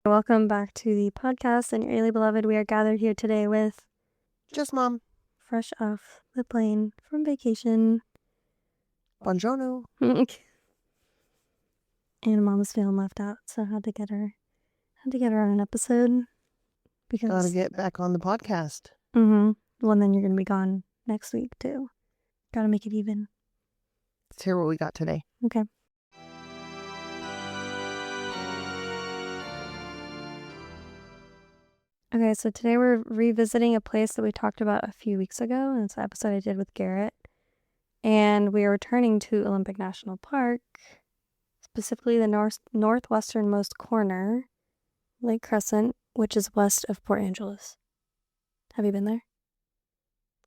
Welcome back to the podcast, and eerily beloved, we are gathered here today with Just Mom. fresh off the plane from vacation. Buongiorno. And Mom's feeling left out, so I had to get her on an episode because Gotta get back on the podcast. Well, and then you're gonna be gone next week too. Gotta make it even. Let's hear what we got today. Okay. Okay, so today we're revisiting a place that we talked about a few weeks ago, and it's an episode I did with Garrett. And we are returning to Olympic National Park, specifically the northwesternmost corner, Lake Crescent, which is west of Port Angeles. Have you been there?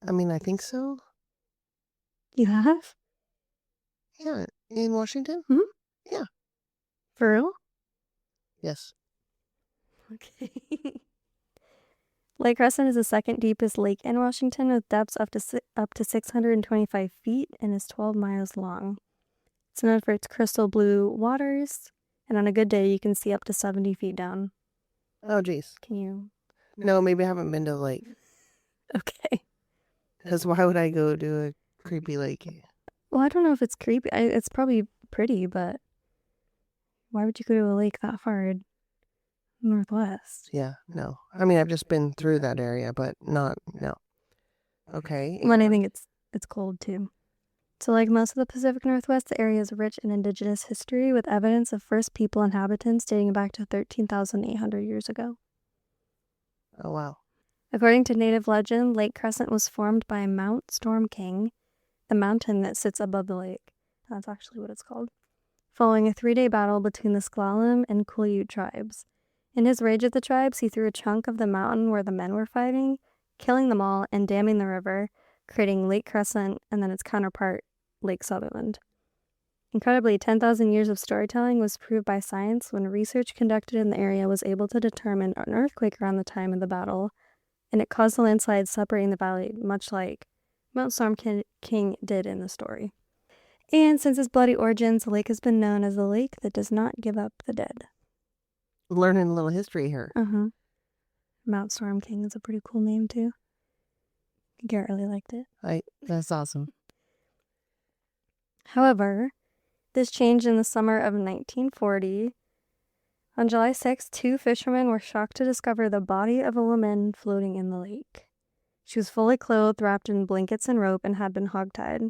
I mean, I think so. You have? Yeah. In Washington? Hmm? Yeah. For real? Yes. Okay. Lake Crescent is the second deepest lake in Washington, with depths up to 625 feet and is 12 miles long. It's known for its crystal blue waters, and on a good day, you can see up to 70 feet down. Oh, geez. Can you? No, maybe I haven't been to the lake. Okay. Because why would I go to a creepy lake? Well, I don't know if it's creepy. It's probably pretty, but why would you go to a lake that far northwest? Yeah, no. I mean, I've just been through that area, but no. Okay. When I think it's cold too. So like most of the Pacific Northwest, the area is rich in indigenous history with evidence of first people inhabitants dating back to 13,800 years ago. Oh, wow. According to native legend, Lake Crescent was formed by Mount Storm King, the mountain that sits above the lake. That's actually what it's called. Following a 3-day battle between the Sklallam and Quileute tribes. In his rage at the tribes, he threw a chunk of the mountain where the men were fighting, killing them all and damming the river, creating Lake Crescent and then its counterpart, Lake Sutherland. Incredibly, 10,000 years of storytelling was proved by science when research conducted in the area was able to determine an earthquake around the time of the battle, and it caused the landslide separating the valley, much like Mount Storm King did in the story. And since its bloody origins, the lake has been known as the lake that does not give up the dead. Learning a little history here. Mount Storm King is a pretty cool name too. Garrett really liked it. That's awesome. However, this changed in the summer of 1940. On July 6th, 2 fishermen were shocked to discover the body of a woman floating in the lake. She was fully clothed, wrapped in blankets and rope, and had been hogtied.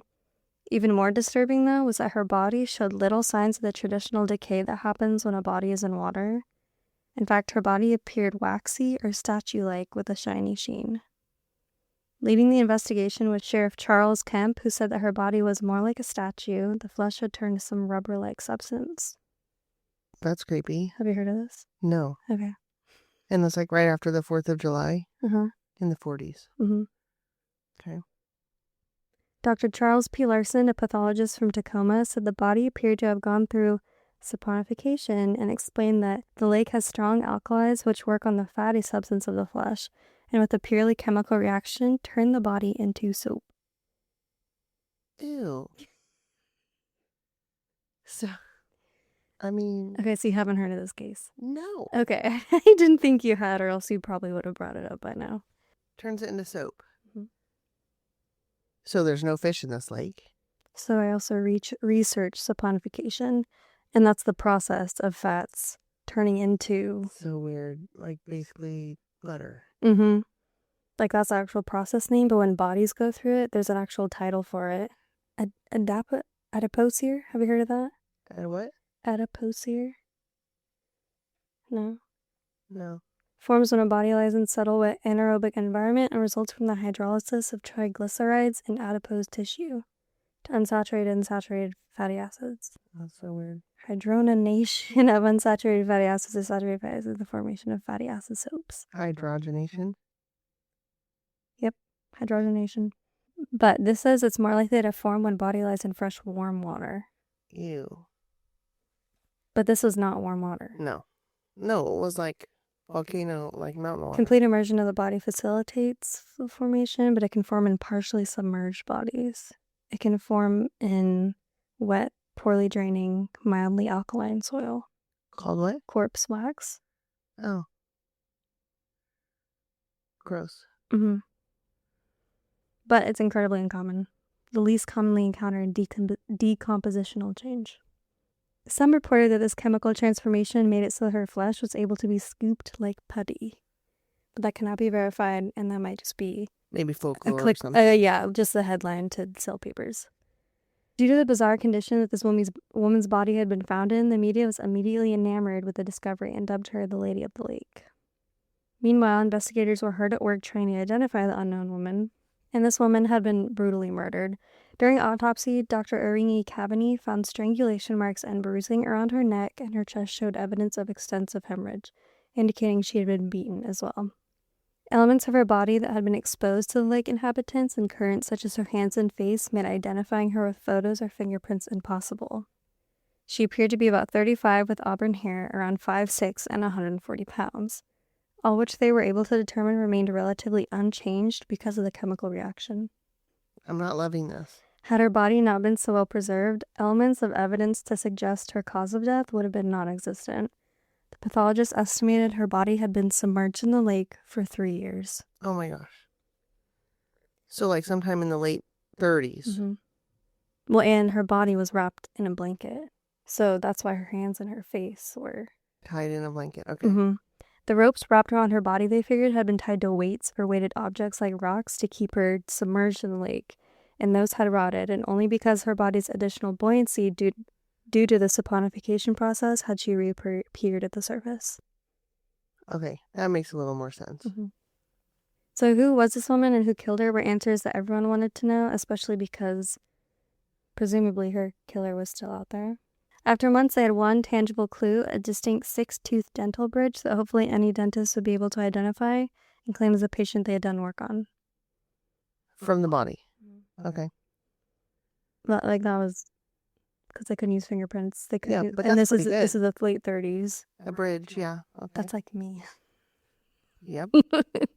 Even more disturbing, though, was that her body showed little signs of the traditional decay that happens when a body is in water. In fact, her body appeared waxy or statue-like with a shiny sheen. Leading the investigation was Sheriff Charles Kemp, who said that her body was more like a statue. The flesh had turned to some rubber-like substance. That's creepy. Have you heard of this? No. Okay. And that's like right after the 4th of July? In the 40s. Okay. Dr. Charles P. Larson, a pathologist from Tacoma, said the body appeared to have gone through saponification and explained that the lake has strong alkalis which work on the fatty substance of the flesh, and with a purely chemical reaction, turn the body into soap. Ew. So, I mean... Okay, so you haven't heard of this case? No. Okay, I didn't think you had, or else you probably would have brought it up by now. Turns it into soap. So there's no fish in this lake? So I also researched saponification, and that's the process of fats turning into... So weird. Like basically butter. Like that's the actual process name, but when bodies go through it, there's an actual title for it. Adipocere? Have you heard of that? What? Adipocere? No. No. Forms when a body lies in subtle wet anaerobic environment and results from the hydrolysis of triglycerides in adipose tissue to unsaturated and saturated fatty acids. That's so weird. Hydrogenation of unsaturated fatty acids to saturated fatty acids, the formation of fatty acid soaps. Hydrogenation? Yep, hydrogenation. But this says it's more likely to form when body lies in fresh, warm water. Ew. But this was not warm water. No. No, it was like volcano, like mountain water. Complete immersion of the body facilitates the formation, but it can form in partially submerged bodies. It can form in wet, poorly draining, mildly alkaline soil. Called what? Corpse wax. Oh. Gross. Mm-hmm. But it's incredibly uncommon. The least commonly encountered decompositional change. Some reported that this chemical transformation made it so her flesh was able to be scooped like putty. But that cannot be verified, and that might just be maybe folklore or something. Yeah, just the headline to sell papers. Due to the bizarre condition that this woman's body had been found in, the media was immediately enamored with the discovery and dubbed her the Lady of the Lake. Meanwhile, investigators were hard at work trying to identify the unknown woman, and this woman had been brutally murdered. During autopsy, Dr. Eerie Cavaney found strangulation marks and bruising around her neck, and her chest showed evidence of extensive hemorrhage, indicating she had been beaten as well. Elements of her body that had been exposed to the lake inhabitants and currents such as her hands and face made identifying her with photos or fingerprints impossible. She appeared to be about 35 with auburn hair, around 5'6", and 140 pounds, all which they were able to determine remained relatively unchanged because of the chemical reaction. I'm not loving this. Had her body not been so well preserved, elements of evidence to suggest her cause of death would have been non-existent. The pathologist estimated her body had been submerged in the lake for 3 years. Oh my gosh. So like sometime in the late 30s. Mm-hmm. Well, and her body was wrapped in a blanket. So that's why her hands and her face were tied in a blanket. Okay. Mm-hmm. The ropes wrapped around her body, they figured, had been tied to weights or weighted objects like rocks to keep her submerged in the lake, and those had rotted, and only because her body's additional buoyancy due to the saponification process had she reappeared at the surface. Okay, that makes a little more sense. Mm-hmm. So who was this woman and who killed her were answers that everyone wanted to know, especially because presumably her killer was still out there. After months, they had one tangible clue, a distinct 6-tooth dental bridge that hopefully any dentist would be able to identify and claim as a patient they had done work on. From the body? Okay. But, like, that was because they couldn't use fingerprints. They couldn't. Yeah, but and that's this is the late 30s. A bridge, yeah. Okay. That's like me. Yep. At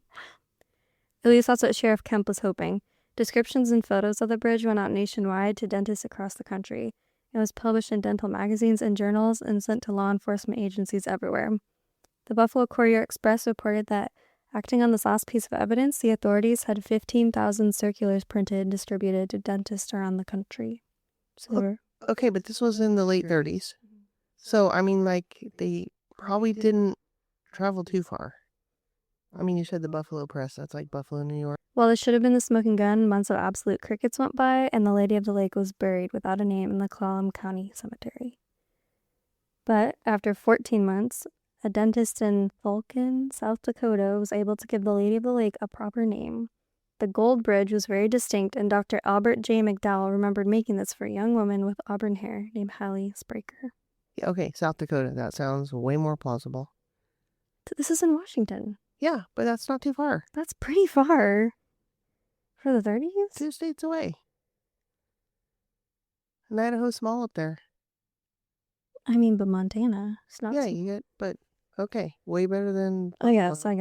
least that's what Sheriff Kemp was hoping. Descriptions and photos of the bridge went out nationwide to dentists across the country. It was published in dental magazines and journals and sent to law enforcement agencies everywhere. The Buffalo Courier-Express reported that, acting on this last piece of evidence, the authorities had 15,000 circulars printed and distributed to dentists around the country. So okay, but this was in the late 30s. So, I mean, like, they probably didn't travel too far. I mean, you said the Buffalo Press. That's like Buffalo, New York. Well, this should have been the smoking gun. Months of absolute crickets went by, and the Lady of the Lake was buried without a name in the Clallam County Cemetery. But after 14 months, a dentist in Vulcan, South Dakota, was able to give the Lady of the Lake a proper name. The gold bridge was very distinct, and Dr. Albert J. McDowell remembered making this for a young woman with auburn hair named Hallie Spraker. Yeah, okay, South Dakota. That sounds way more plausible. This is in Washington. Yeah, but that's not too far. That's pretty far. For the 30s? 2 states away. And Idaho's small up there. I mean, but Montana. It's not you get, but okay. Way better than... I guess. Hallie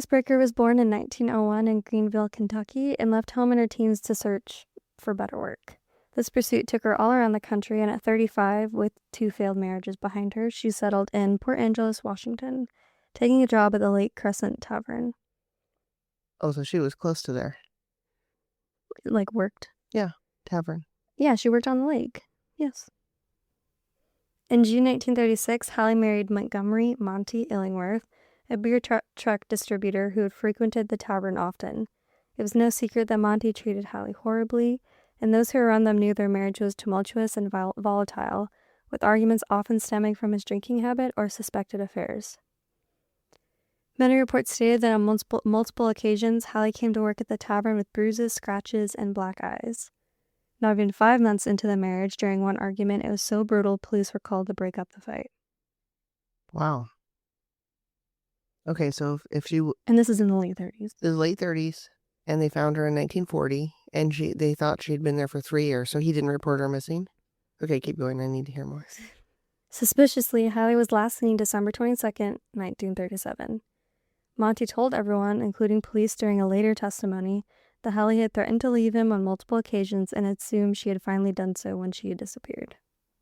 Spraker was born in 1901 in Greenville, Kentucky, and left home in her teens to search for better work. This pursuit took her all around the country, and at 35, with 2 failed marriages behind her, she settled in Port Angeles, Washington, taking a job at the Lake Crescent Tavern. Oh, so she was close to there. Like, worked? Yeah, tavern. Yeah, she worked on the lake. Yes. In June 1936, Hallie married Montgomery Monty Illingworth, a beer truck distributor who had frequented the tavern often. It was no secret that Monty treated Hallie horribly, and those who were around them knew their marriage was tumultuous and volatile, with arguments often stemming from his drinking habit or suspected affairs. Many reports stated that on multiple occasions, Hallie came to work at the tavern with bruises, scratches, and black eyes. Not even 5 months into the marriage, during one argument, it was so brutal, police were called to break up the fight. Wow. Okay, so if she... And this is in the late 30s. The late 30s, and they found her in 1940, and they thought she'd been there for 3 years, so he didn't report her missing? Okay, keep going. I need to hear more. Suspiciously, Hallie was last seen December 22nd, 1937. Monty told everyone, including police during a later testimony, that Hallie had threatened to leave him on multiple occasions and assumed she had finally done so when she had disappeared.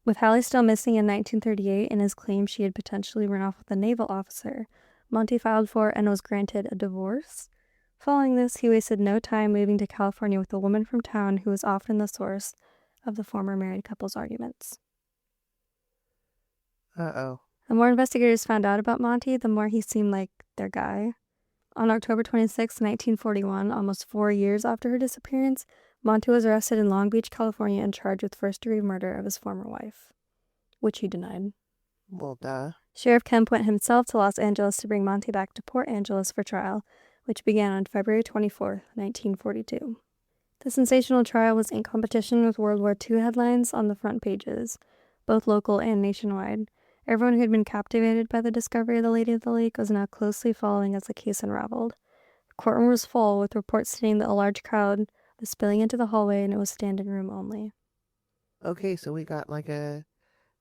With Hallie still missing in 1938 and his claim she had potentially run off with a naval officer, Monty filed for and was granted a divorce. Following this, he wasted no time moving to California with a woman from town who was often the source of the former married couple's arguments. Uh-oh. The more investigators found out about Monty, the more he seemed like their guy. On October 26, 1941, almost 4 years after her disappearance, Monty was arrested in Long Beach, California, and charged with first-degree murder of his former wife, which he denied. Well, duh. Sheriff Kemp went himself to Los Angeles to bring Monty back to Port Angeles for trial, which began on February 24, 1942. The sensational trial was in competition with World War II headlines on the front pages, both local and nationwide. Everyone who had been captivated by the discovery of the Lady of the Lake was now closely following as the case unraveled. The courtroom was full, with reports stating that a large crowd was spilling into the hallway and it was standing room only. Okay, so we got like a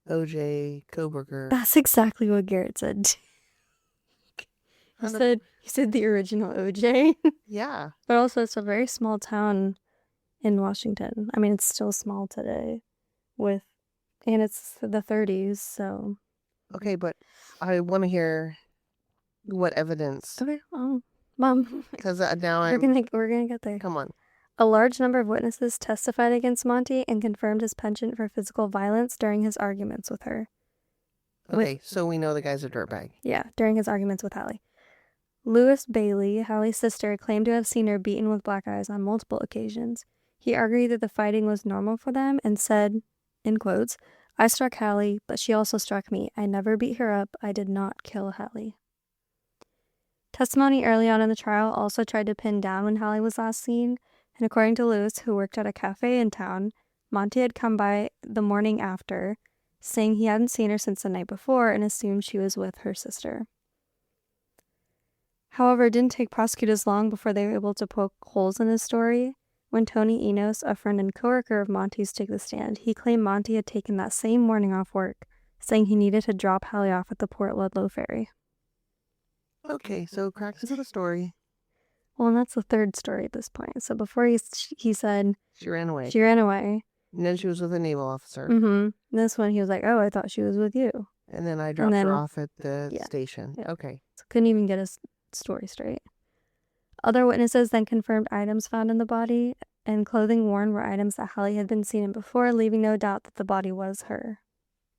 O.J. Koberger. That's exactly what Garrett said. He said the original OJ. Yeah. But also, it's a very small town in Washington. I mean, it's still small today, and it's the 30s, so. Okay, but I want to hear what evidence. Okay, Mom. Because now we're gonna get there. Come on. A large number of witnesses testified against Monty and confirmed his penchant for physical violence during his arguments with her. Okay, so we know the guy's a dirtbag. Yeah, during his arguments with Hallie. Louis Bailey, Hallie's sister, claimed to have seen her beaten with black eyes on multiple occasions. He argued that the fighting was normal for them and said, in quotes, "I struck Hallie, but she also struck me. I never beat her up. I did not kill Hallie." Testimony early on in the trial also tried to pin down when Hallie was last seen, and according to Louis, who worked at a cafe in town, Monty had come by the morning after, saying he hadn't seen her since the night before and assumed she was with her sister. However, it didn't take prosecutors long before they were able to poke holes in his story. When Tony Enos, a friend and coworker of Monty's, took the stand, he claimed Monty had taken that same morning off work, saying he needed to drop Hallie off at the Port Ludlow ferry. Okay, so cracks into the story. Well, and that's the third story at this point. So before he said she ran away. And then she was with a naval officer. Mm-hmm. This one, he was like, "Oh, I thought she was with you." And then I dropped her off at the station. Yeah. Okay. So couldn't even get his story straight. Other witnesses then confirmed items found in the body, and clothing worn were items that Hallie had been seen in before, leaving no doubt that the body was her.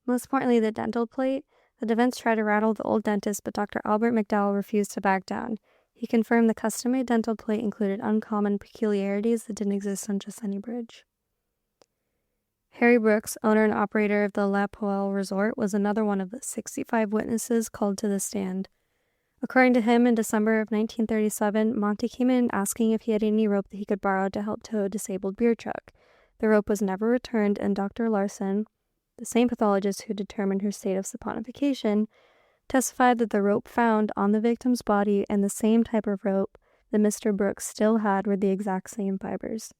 Most importantly, the dental plate. The defense tried to rattle the old dentist, but Dr. Albert McDowell refused to back down. He confirmed the custom-made dental plate included uncommon peculiarities that didn't exist on just any bridge. Harry Brooks, owner and operator of the La Poelle Resort, was another one of the 65 witnesses called to the stand. According to him, in December of 1937, Monty came in asking if he had any rope that he could borrow to help tow a disabled beer truck. The rope was never returned, and Dr. Larson, the same pathologist who determined her state of saponification, testified that the rope found on the victim's body and the same type of rope that Mr. Brooks still had were the exact same fibers.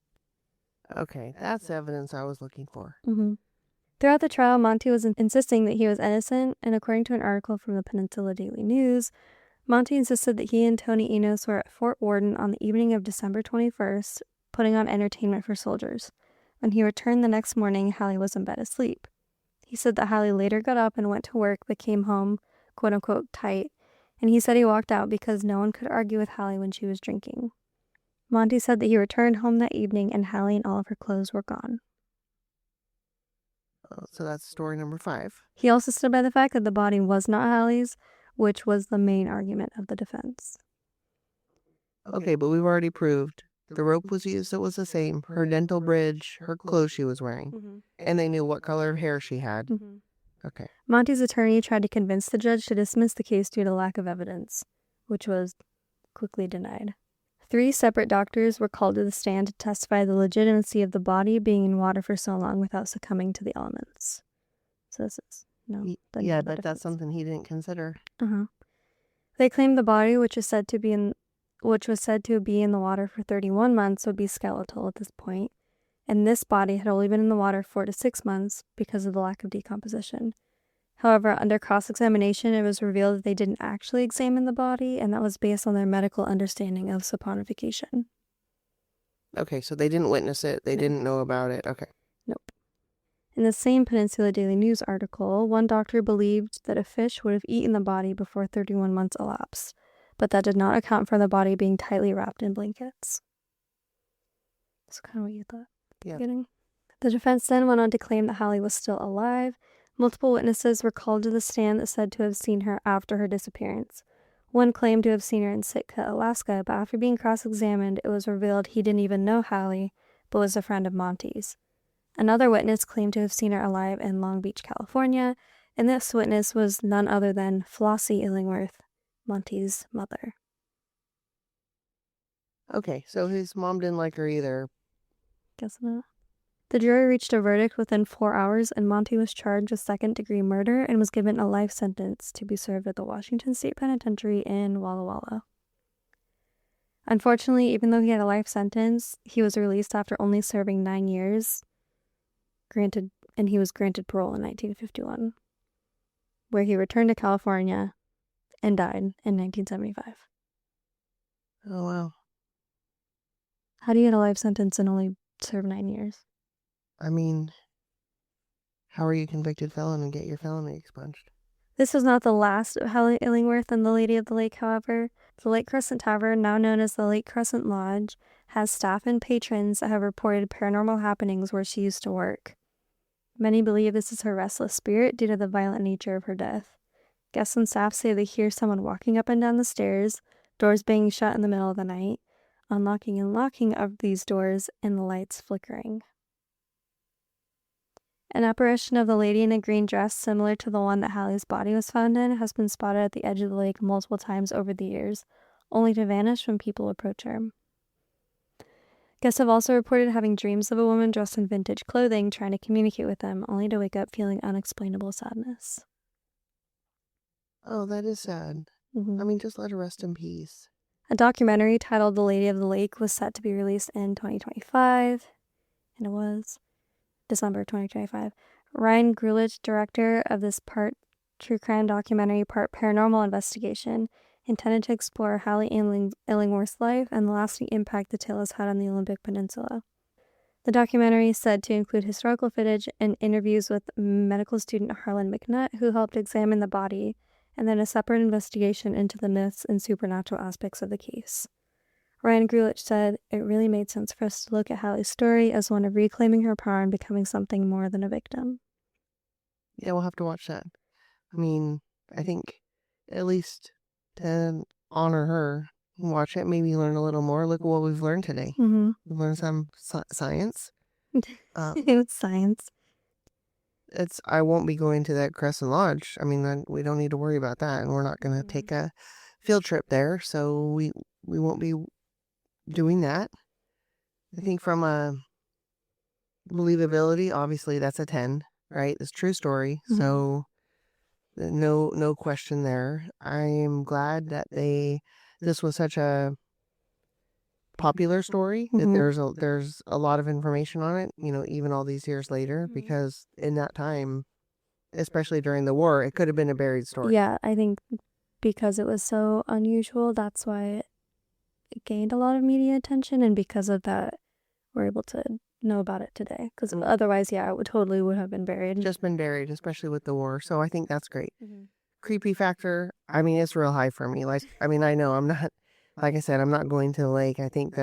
Okay, that's evidence I was looking for. Mm-hmm. Throughout the trial, Monty was insisting that he was innocent, and according to an article from the Peninsula Daily News, Monty insisted that he and Tony Enos were at Fort Worden on the evening of December 21st, putting on entertainment for soldiers. When he returned the next morning, Hallie was in bed asleep. He said that Hallie later got up and went to work, but came home, quote-unquote, tight, and he said he walked out because no one could argue with Hallie when she was drinking. Monty said that he returned home that evening and Hallie and all of her clothes were gone. So that's story number 5. He also stood by the fact that the body was not Hallie's, which was the main argument of the defense. Okay, but we've already proved the rope was used, it was the same. Her dental bridge, her clothes she was wearing. Mm-hmm. And they knew what color of hair she had. Mm-hmm. Okay. Monty's attorney tried to convince the judge to dismiss the case due to lack of evidence, which was quickly denied. 3 separate doctors were called to the stand to testify the legitimacy of the body being in water for so long without succumbing to the elements. So this is but that's something he didn't consider. They claimed the body, which was said to be in the water for 31 months, would be skeletal at this point, and this body had only been in the water 4 to 6 months because of the lack of decomposition. However, under cross-examination, it was revealed that they didn't actually examine the body, and that was based on their medical understanding of saponification. Okay, so they didn't witness it. They didn't know about it. Okay. Nope. In the same Peninsula Daily News article, one doctor believed that a fish would have eaten the body before 31 months elapsed, but that did not account for the body being tightly wrapped in blankets. That's kind of what you thought at the beginning. The defense then went on to claim that Hallie was still alive. Multiple witnesses were called to the stand that said to have seen her after her disappearance. One claimed to have seen her in Sitka, Alaska, but after being cross-examined, it was revealed he didn't even know Hallie, but was a friend of Monty's. Another witness claimed to have seen her alive in Long Beach, California, and this witness was none other than Flossie Illingworth, Monty's mother. Okay, so his mom didn't like her either. Guess not. The jury reached a verdict within 4 hours, and Monty was charged with second-degree murder and was given a life sentence to be served at the Washington State Penitentiary in Walla Walla. Unfortunately, even though he had a life sentence, he was released after only serving 9 years, and he was granted parole in 1951, where he returned to California and died in 1975. Oh, wow. How do you get a life sentence and only serve 9 years? I mean, how are you a convicted felon and get your felony expunged? This was not the last of Hallie Illingworth and the Lady of the Lake, however. The Lake Crescent Tavern, now known as the Lake Crescent Lodge, has staff and patrons that have reported paranormal happenings where she used to work. Many believe this is her restless spirit due to the violent nature of her death. Guests and staff say they hear someone walking up and down the stairs, doors being shut in the middle of the night, unlocking and locking of these doors, and the lights flickering. An apparition of the lady in a green dress similar to the one that Hallie's body was found in has been spotted at the edge of the lake multiple times over the years, only to vanish when people approach her. Guests have also reported having dreams of a woman dressed in vintage clothing trying to communicate with them, only to wake up feeling unexplainable sadness. Oh, that is sad. I mean, just let her rest in peace. A documentary titled The Lady of the Lake was set to be released in 2025, and it was December 2025. Ryan Grulich, director of this part true crime documentary, part paranormal investigation, intended to explore Hallie Illingworth's life and the lasting impact the tale has had on the Olympic Peninsula. The documentary is said to include historical footage and interviews with medical student Harlan McNutt, who helped examine the body, and then a separate investigation into the myths and supernatural aspects of the case. Ryan Grulich said, "It really made sense for us to look at Hallie's story as one of reclaiming her power and becoming something more than a victim." Yeah, we'll have to watch that. I mean, I think at least to honor her, watch it, maybe learn a little more. Look at what we've learned today. We've learned some science. It's science. I won't be going to that Crescent Lodge. I mean, we don't need to worry about that, and we're not going to take a field trip there, so we won't be doing that. I think from a believability, obviously that's a 10, right? It's a true story, so no question there. I am glad that this was such a popular story, that there's a lot of information on it, even all these years later, because in that time, especially during the war, it could have been a buried story. Yeah, I think because it was so unusual, that's why it gained a lot of media attention, and because of that, we're able to know about it today. Because otherwise, yeah, it totally would have been buried. Just been buried, especially with the war. So I think that's great. Creepy factor, I mean, it's real high for me. I know I'm not, like I said, I'm not going to the lake. I think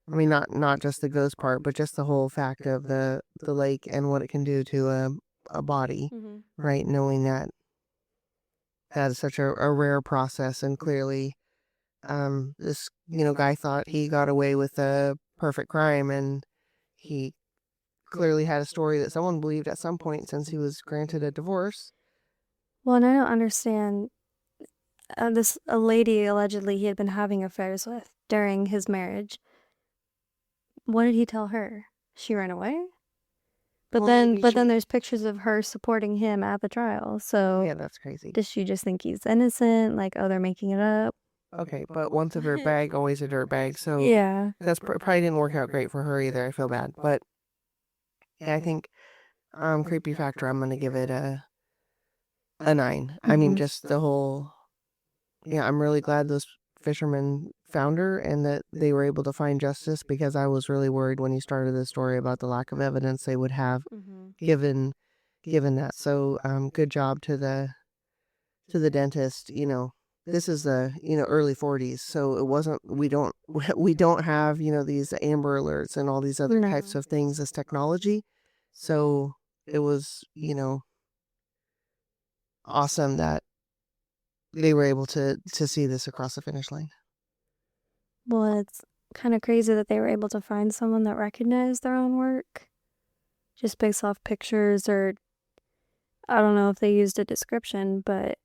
not just the ghost part, but just the whole fact of the lake and what it can do to a body, right? Knowing that is such a rare process, and clearly this guy thought he got away with a perfect crime, and he clearly had a story that someone believed at some point since he was granted a divorce. Well, and I don't understand a lady allegedly he had been having affairs with during his marriage. What did he tell her? She ran away? But then there's pictures of her supporting him at the trial. So yeah, that's crazy. Does she just think he's innocent? Like, oh, they're making it up? Okay, but once a dirtbag, always a dirtbag. So yeah, that's probably didn't work out great for her either. I feel bad, but yeah, I think creepy factor, I'm gonna give it a 9. I mean, just the whole. Yeah, I'm really glad those fishermen found her and that they were able to find justice, because I was really worried when he started the story about the lack of evidence they would have given that. So good job to the dentist. This is the early 40s, so it wasn't, we don't have these Amber Alerts and all these other types of things as technology. So it was awesome that they were able to see this across the finish line. Well, it's kind of crazy that they were able to find someone that recognized their own work just based off pictures, or I don't know if they used a description, but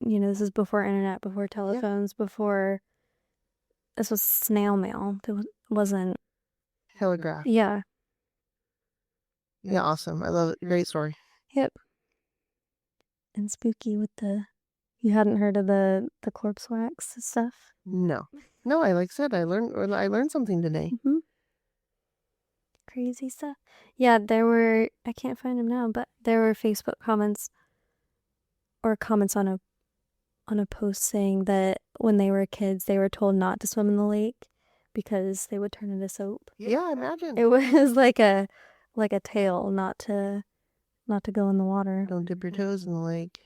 this is before internet, before telephones, before, this was snail mail. It wasn't telegraph. Yeah. Yeah, awesome. I love it. Great story. Yep. And spooky with you hadn't heard of the corpse wax stuff? No, I like I said, I learned something today. Crazy stuff. Yeah, there were, I can't find them now, but there were Facebook comments on a post saying that when they were kids, they were told not to swim in the lake because they would turn into soap. Yeah, imagine. It was like a tale not to go in the water. Don't dip your toes in the lake.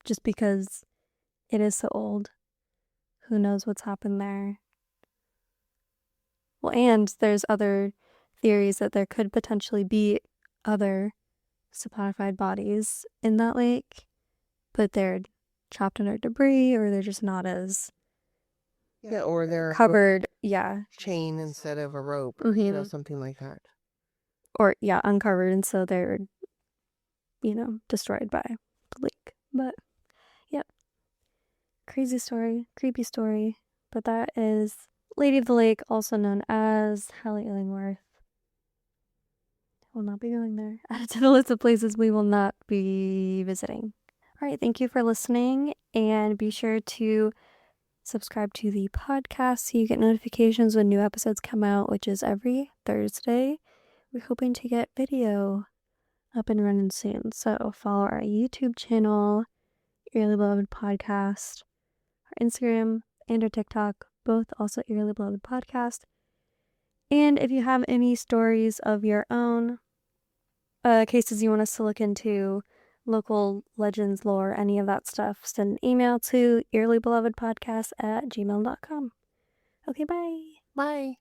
Just because it is so old. Who knows what's happened there? Well, and there's other theories that there could potentially be other saponified bodies in that lake, but they're trapped under debris, or they're just not as or they're covered. Chain instead of a rope, something like that. Or uncovered, and so they're destroyed by the lake. But yep, crazy story, creepy story. But that is Lady of the Lake, also known as Hallie Illingworth. Will not be going there. Added to the list of places we will not be visiting. All right, thank you for listening, and be sure to subscribe to the podcast so you get notifications when new episodes come out, which is every Thursday. We're hoping to get video up and running soon, so follow our YouTube channel, Eerily Beloved Podcast, our Instagram, and our TikTok, both also Eerily Beloved Podcast. And if you have any stories of your own, cases you want us to look into, local legends, lore, any of that stuff, send an email to eerlybelovedpodcast@gmail.com. Okay, bye. Bye.